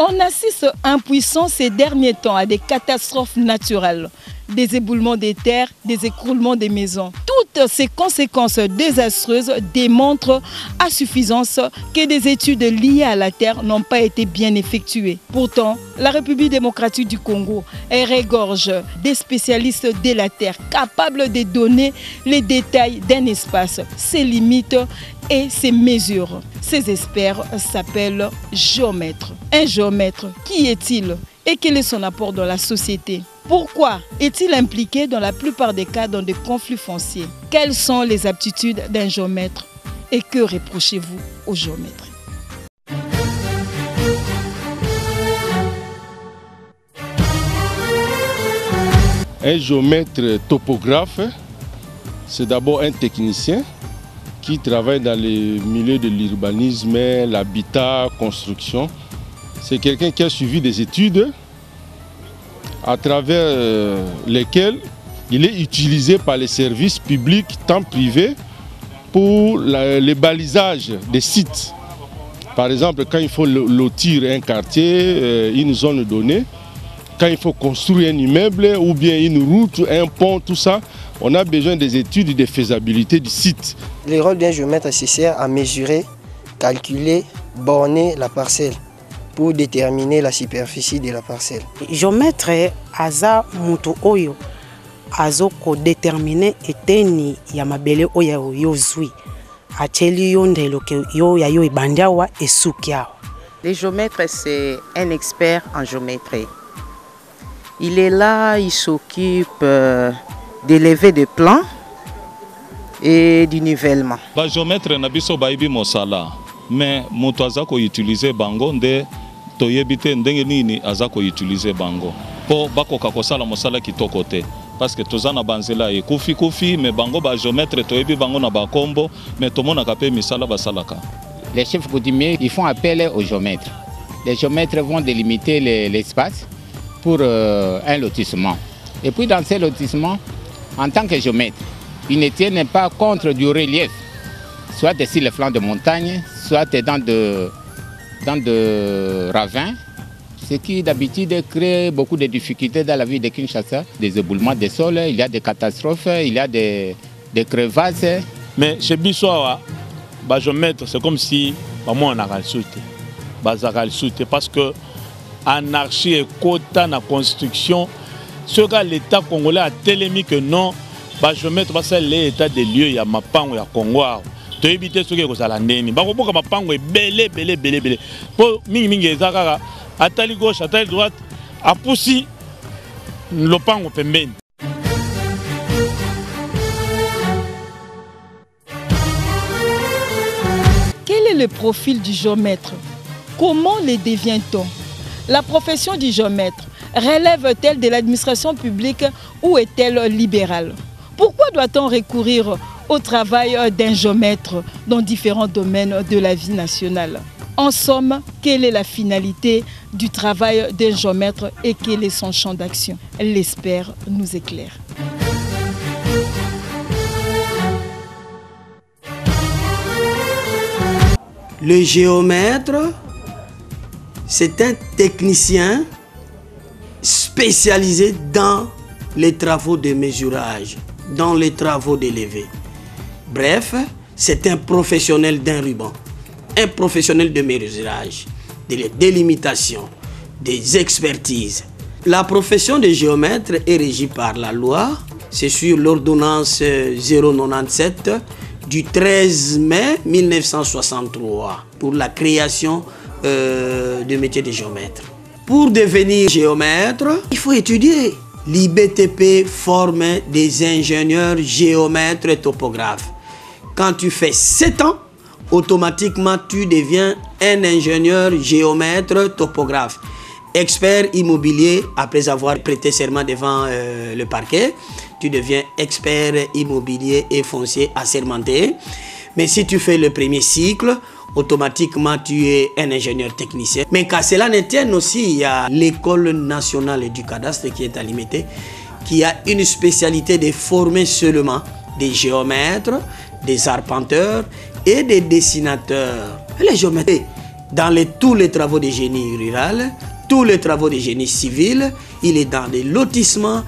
On assiste impuissant ces derniers temps à des catastrophes naturelles, des éboulements des terres, des écroulements des maisons. Toutes ces conséquences désastreuses démontrent à suffisance que des études liées à la terre n'ont pas été bien effectuées. Pourtant, la République démocratique du Congo regorge des spécialistes de la terre capables de donner les détails d'un espace, ses limites et ses mesures. Ces experts s'appellent géomètres. Un géomètre, qui est-il et quel est son apport dans la société? Pourquoi est-il impliqué dans la plupart des cas dans des conflits fonciers? Quelles sont les aptitudes d'un géomètre et que reprochez-vous au géomètre? Un géomètre topographe, c'est d'abord un technicien qui travaille dans les milieux de l'urbanisme, l'habitat, construction. C'est quelqu'un qui a suivi des études à travers lesquelles il est utilisé par les services publics, tant privés, pour le balisage des sites. Par exemple, quand il faut lotir un quartier, une zone donnée, quand il faut construire un immeuble ou bien une route, un pont, tout ça, on a besoin des études de faisabilité du site. Le rôle d'un géomètre, c'est à mesurer, calculer, borner la parcelle pour déterminer la superficie de la parcelle. Géomètre aza mutu oyo azoko déterminer eteni ya mabele oyo yozwi acheli yondelo ke yo ya yo ibandawa esukiao. Le géomètre, c'est un expert en géométrie. Il est là, il s'occupe d'élever des plans et du nivellement. Le géomètre na biso baibi mosala, mais mutu azako utiliser bango nde toyebite ndenge nini azako utiliser bango. Po bakoka kosala mosala kitoko te. Parce que tozana banzela e kufi mais bango ba géomètre toyebi bango na bakombo mais tomona kape misala basalaka. Les chefs coutumiers, ils font appel aux géomètres. Les géomètres vont délimiter l'espace pour un lotissement. Et puis dans ces lotissements, en tant que géomètre, ils ne tiennent pas compte du relief, soit sur les flancs de montagne, soit dans de ravins, ce qui d'habitude crée beaucoup de difficultés dans la vie de Kinshasa, des éboulements des sols, il y a des catastrophes, il y a des crevasses. Mais chez Bissoa, les géomètres, c'est comme si on a résulté. Parce que anarchie et quota dans la construction, ce que l'État congolais a télémi que non, les géomètres, c'est l'état des lieux, il y a Mapango, il y a Congo. Tu éviter ce qui est à l'année. Parce Mapango est belé. Pour mingi ezaka atali gauche, atali droite, a poussi le pango pembeni. Quel est le profil du géomètre? Comment le devient-on? La profession du géomètre relève-t-elle de l'administration publique ou est-elle libérale? Pourquoi doit-on recourir au travail d'un géomètre dans différents domaines de la vie nationale? En somme, quelle est la finalité du travail d'un géomètre et quel est son champ d'action? L'expert nous éclaire. Le géomètre, c'est un technicien spécialisé dans les travaux de mesurage, dans les travaux d'élevé. Bref, c'est un professionnel d'un ruban, un professionnel de mesurage, de délimitation, des expertises. La profession de géomètre est régie par la loi, c'est sur l'ordonnance 097 du 13 mai 1963 pour la création du métier de géomètre. Pour devenir géomètre, il faut étudier. L'IBTP forme des ingénieurs géomètres et topographes. Quand tu fais 7 ans, automatiquement tu deviens un ingénieur géomètre topographe. Expert immobilier, après avoir prêté serment devant le parquet, tu deviens expert immobilier et foncier assermenté. Mais si tu fais le premier cycle, automatiquement tu es un ingénieur technicien. Mais qu'à cela ne tienne aussi, il y a l'école nationale du cadastre qui est à Limité, qui a une spécialité de former seulement des géomètres, des arpenteurs et des dessinateurs. Les géomètres, dans tous les travaux de génie rural, tous les travaux de génie civil, il est dans les lotissements,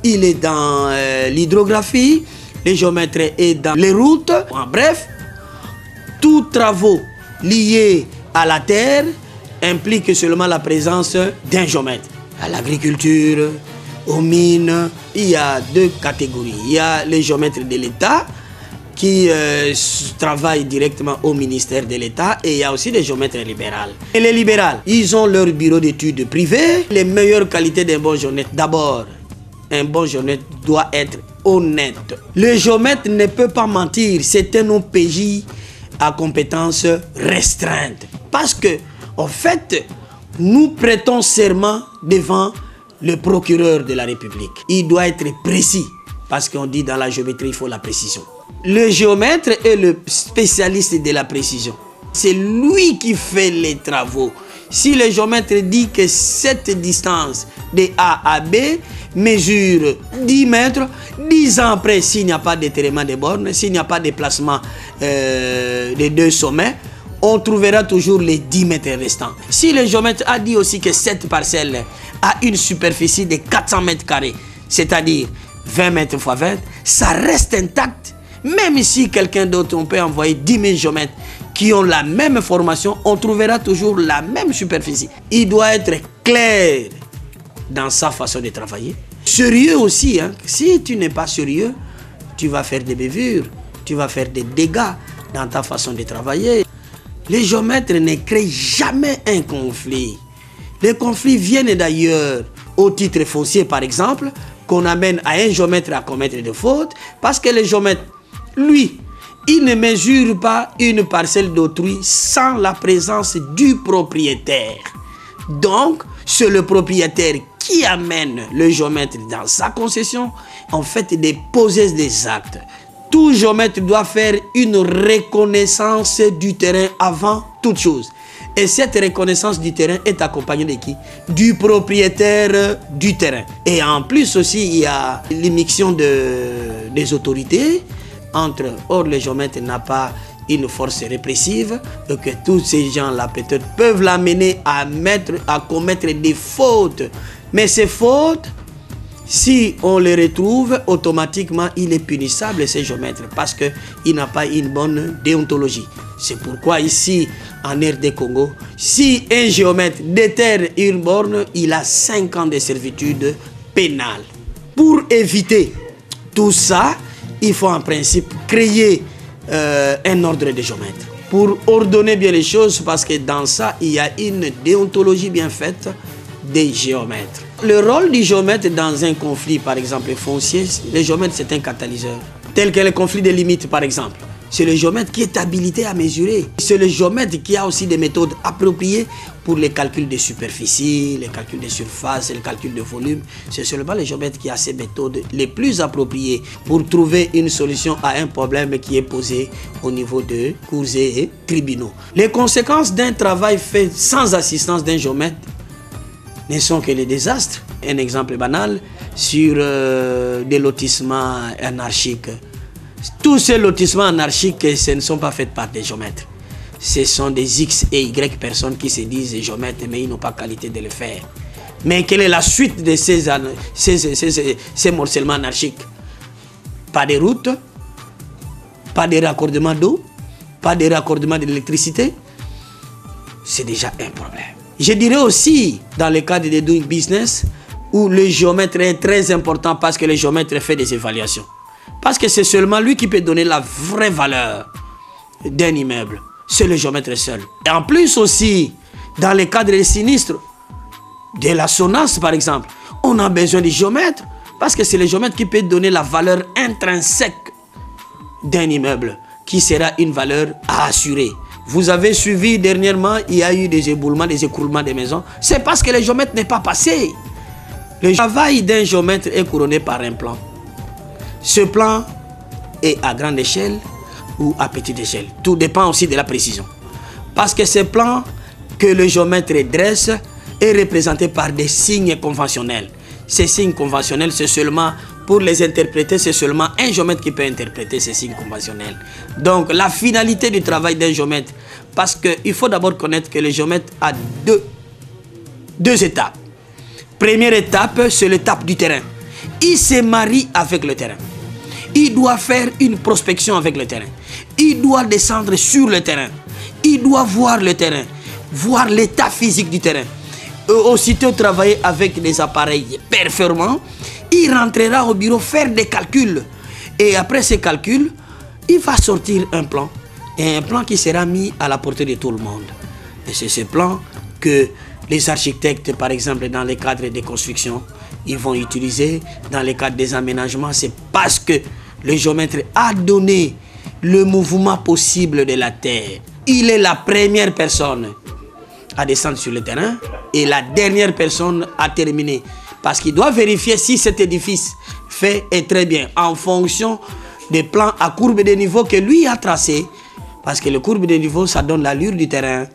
il est dans l'hydrographie, le géomètre est dans les routes. En bref, tous travaux liés à la terre impliquent seulement la présence d'un géomètre. À l'agriculture, aux mines, il y a deux catégories. Il y a les géomètres de l'État qui travaillent directement au ministère de l'État et il y a aussi les géomètres libéraux. Et les libéraux, ils ont leur bureau d'études privé. Les meilleures qualités d'un bon géomètre, d'abord, un bon géomètre doit être honnête. Le géomètre ne peut pas mentir, c'est un OPJ à compétences restreintes. Parce que, en fait, nous prêtons serment devant le procureur de la République. Il doit être précis, parce qu'on dit dans la géométrie, il faut la précision. Le géomètre est le spécialiste de la précision. C'est lui qui fait les travaux. Si le géomètre dit que cette distance de A à B mesure 10 mètres, 10 ans après, s'il n'y a pas d'étirement des bornes, s'il n'y a pas de déplacement des deux sommets, on trouvera toujours les 10 mètres restants. Si le géomètre a dit aussi que cette parcelle a une superficie de 400 mètres carrés, c'est-à-dire 20 mètres x 20, ça reste intact. Même si quelqu'un d'autre, on peut envoyer 10 000 géomètres qui ont la même formation, on trouvera toujours la même superficie. Il doit être clair dans sa façon de travailler. Sérieux aussi, hein. Si tu n'es pas sérieux, tu vas faire des bévures, tu vas faire des dégâts dans ta façon de travailler. Les géomètres ne créent jamais un conflit. Les conflits viennent d'ailleurs au titre foncier, par exemple, qu'on amène à un géomètre à commettre des fautes, parce que le géomètre, lui, il ne mesure pas une parcelle d'autrui sans la présence du propriétaire. Donc, c'est le propriétaire qui amène le géomètre dans sa concession, en fait, de poser des actes. Tout géomètre doit faire une reconnaissance du terrain avant toute chose. Et cette reconnaissance du terrain est accompagnée de qui? Du propriétaire du terrain. Et en plus aussi, il y a l'immixtion des autorités. Or, le géomètre n'a pas une force répressive, et que tous ces gens-là peut-être peuvent l'amener à commettre des fautes. Mais ces fautes, si on les retrouve, automatiquement, il est punissable, ce géomètre, parce qu'il n'a pas une bonne déontologie. C'est pourquoi ici, en RD Congo, si un géomètre déterre une borne, il a 5 ans de servitude pénale. Pour éviter tout ça, il faut en principe créer un ordre de géomètre pour ordonner bien les choses, parce que dans ça, il y a une déontologie bien faite des géomètres. Le rôle du géomètre dans un conflit, par exemple foncier, le géomètre c'est un catalyseur. Tel que le conflit des limites, par exemple. C'est le géomètre qui est habilité à mesurer. C'est le géomètre qui a aussi des méthodes appropriées pour les calculs de superficie, les calculs de surface, les calculs de volume. C'est seulement le géomètre qui a ces méthodes les plus appropriées pour trouver une solution à un problème qui est posé au niveau de cours et tribunaux. Les conséquences d'un travail fait sans assistance d'un géomètre ne sont que les désastres. Un exemple banal sur des lotissements anarchiques. Tous ces lotissements anarchiques, ce ne sont pas faits par des géomètres. Ce sont des X et Y personnes qui se disent géomètres, mais ils n'ont pas qualité de le faire. Mais quelle est la suite de ces morcellements anarchiques? Pas de routes, pas de raccordement d'eau, pas de raccordement d'électricité. C'est déjà un problème. Je dirais aussi, dans le cadre de doing business, où le géomètre est très important parce que le géomètre fait des évaluations. Parce que c'est seulement lui qui peut donner la vraie valeur d'un immeuble. C'est le géomètre seul. Et en plus aussi, dans le cadre des sinistres, de la SONAS par exemple, on a besoin du géomètre parce que c'est le géomètre qui peut donner la valeur intrinsèque d'un immeuble, qui sera une valeur à assurer. Vous avez suivi dernièrement, il y a eu des éboulements, des écroulements des maisons. C'est parce que le géomètre n'est pas passé. Le travail d'un géomètre est couronné par un plan. Ce plan est à grande échelle ou à petite échelle. Tout dépend aussi de la précision. Parce que ce plan que le géomètre dresse est représenté par des signes conventionnels. Ces signes conventionnels, c'est seulement, pour les interpréter, c'est seulement un géomètre qui peut interpréter ces signes conventionnels. Donc la finalité du travail d'un géomètre Parce qu'il faut d'abord connaître que le géomètre a deux étapes. Première étape, c'est l'étape du terrain. Il se marie avec le terrain. Il doit faire une prospection avec le terrain. Il doit descendre sur le terrain. Il doit voir le terrain, voir l'état physique du terrain. Aussitôt travailler avec des appareils performants, il rentrera au bureau faire des calculs. Et après ces calculs, il va sortir un plan. Et un plan qui sera mis à la portée de tout le monde. Et c'est ce plan que les architectes, par exemple, dans les cadres des constructions, ils vont utiliser dans les cadres des aménagements. C'est parce que le géomètre a donné le mouvement possible de la terre. Il est la première personne à descendre sur le terrain et la dernière personne à terminer. Parce qu'il doit vérifier si cet édifice fait est très bien en fonction des plans à courbe de niveau que lui a tracé. Parce que le courbe de niveau, ça donne l'allure du terrain.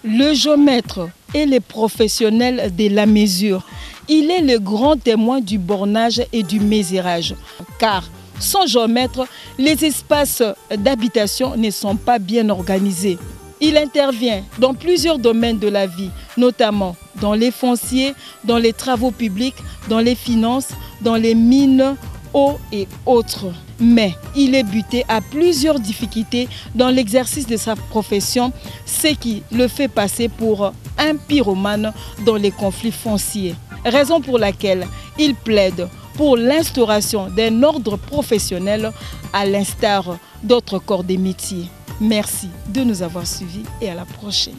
Le géomètre est le professionnel de la mesure. Il est le grand témoin du bornage et du mesurage. Car sans géomètre, les espaces d'habitation ne sont pas bien organisés. Il intervient dans plusieurs domaines de la vie, notamment dans les fonciers, dans les travaux publics, dans les finances, dans les mines, eau et autres. Mais il est buté à plusieurs difficultés dans l'exercice de sa profession, ce qui le fait passer pour un pyromane dans les conflits fonciers. Raison pour laquelle il plaide pour l'instauration d'un ordre professionnel à l'instar d'autres corps des métiers. Merci de nous avoir suivis et à la prochaine.